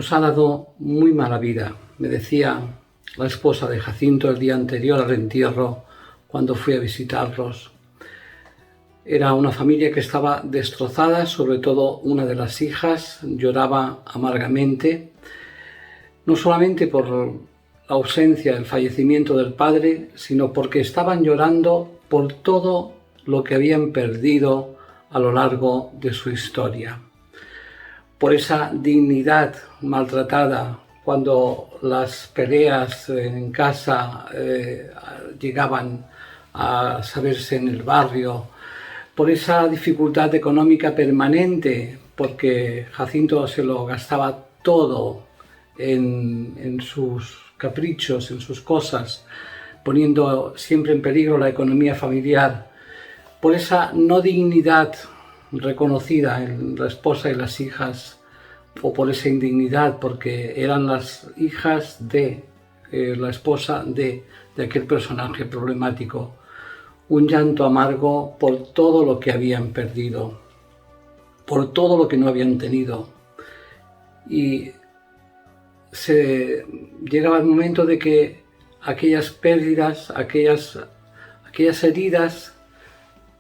nos ha dado muy mala vida. Me decía la esposa de Jacinto el día anterior al entierro, cuando fui a visitarlos. Era una familia que estaba destrozada, sobre todo una de las hijas lloraba amargamente, no solamente por la ausencia, el fallecimiento del padre, sino porque estaban llorando por todo lo que habían perdido a lo largo de su historia. Por esa dignidad maltratada cuando las peleas en casa llegaban a saberse en el barrio, por esa dificultad económica permanente, porque Jacinto se lo gastaba todo en sus caprichos, en sus cosas, poniendo siempre en peligro la economía familiar, por esa no dignidad reconocida en la esposa y las hijas, o por esa indignidad porque eran las hijas de la esposa de aquel personaje problemático. Un llanto amargo por todo lo que habían perdido, por todo lo que no habían tenido. Y llegaba el momento de que aquellas pérdidas, aquellas heridas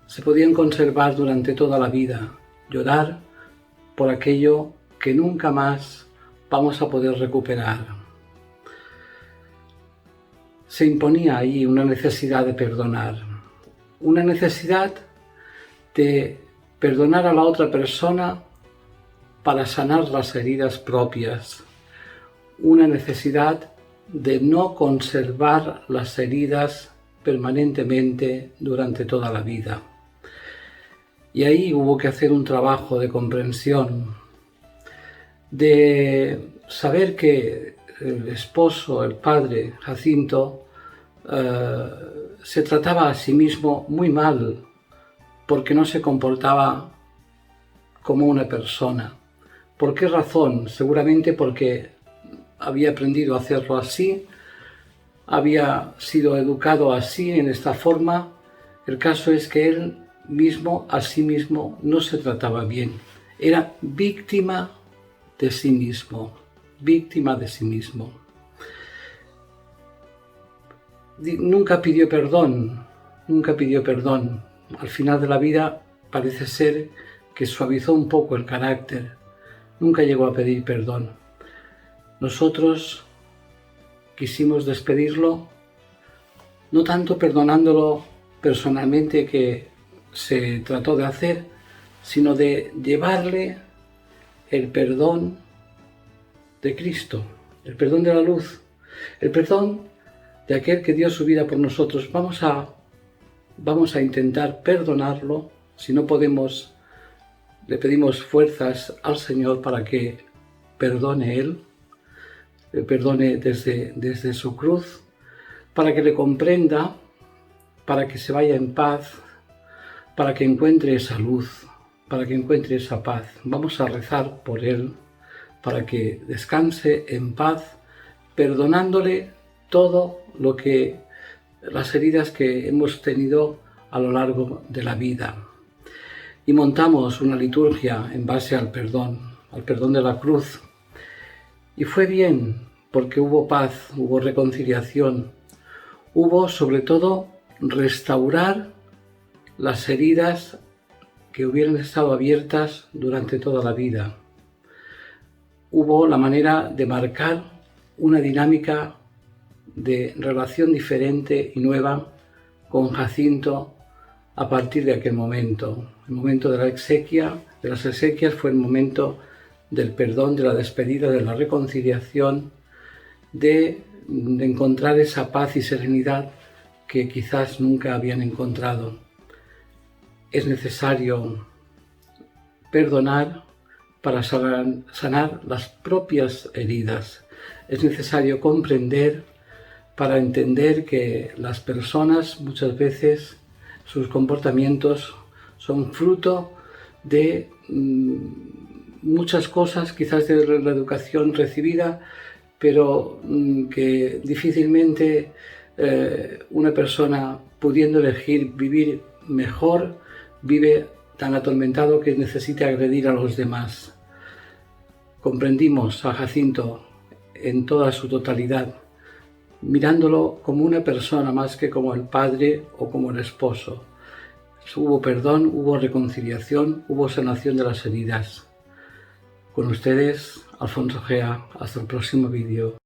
se podían conservar durante toda la vida. Llorar por aquello que nunca más vamos a poder recuperar. Se imponía ahí una necesidad de perdonar, una necesidad de perdonar a la otra persona para sanar las heridas propias, una necesidad de no conservar las heridas permanentemente durante toda la vida. Y ahí hubo que hacer un trabajo de comprensión, de saber que el esposo, el padre, Jacinto, se trataba a sí mismo muy mal porque no se comportaba como una persona. ¿Por qué razón? Seguramente porque había aprendido a hacerlo así, había sido educado así, en esta forma. El caso es que él mismo, a sí mismo, no se trataba bien. Era víctima de sí mismo, víctima de sí mismo. Nunca pidió perdón, nunca pidió perdón. Al final de la vida parece ser que suavizó un poco el carácter. Nunca llegó a pedir perdón. Nosotros quisimos despedirlo, no tanto perdonándolo personalmente, que se trató de hacer, sino de llevarle el perdón de Cristo, el perdón de la luz, el perdón de aquel que dio su vida por nosotros. Vamos a intentar perdonarlo. Si no podemos, le pedimos fuerzas al Señor para que perdone Él, le perdone desde su cruz, para que le comprenda, para que se vaya en paz, para que encuentre esa luz, para que encuentre esa paz. Vamos a rezar por él, para que descanse en paz, perdonándole todo lo que, las heridas que hemos tenido a lo largo de la vida. Y montamos una liturgia en base al perdón de la cruz. Y fue bien, porque hubo paz, hubo reconciliación, hubo sobre todo restaurar las heridas que hubieran estado abiertas durante toda la vida. Hubo la manera de marcar una dinámica de relación diferente y nueva con Jacinto a partir de aquel momento. El momento de las exequias fue el momento del perdón, de la despedida, de la reconciliación, de encontrar esa paz y serenidad que quizás nunca habían encontrado. Es necesario perdonar para sanar las propias heridas. Es necesario comprender para entender que las personas muchas veces sus comportamientos son fruto de muchas cosas, quizás de la educación recibida, pero que difícilmente una persona, pudiendo elegir vivir mejor, vive tan atormentado que necesita agredir a los demás. comprendimos a Jacinto en toda su totalidad, mirándolo como una persona más que como el padre o como el esposo. Hubo perdón, hubo reconciliación, hubo sanación de las heridas. Con ustedes, Alfonso Gea. Hasta el próximo vídeo.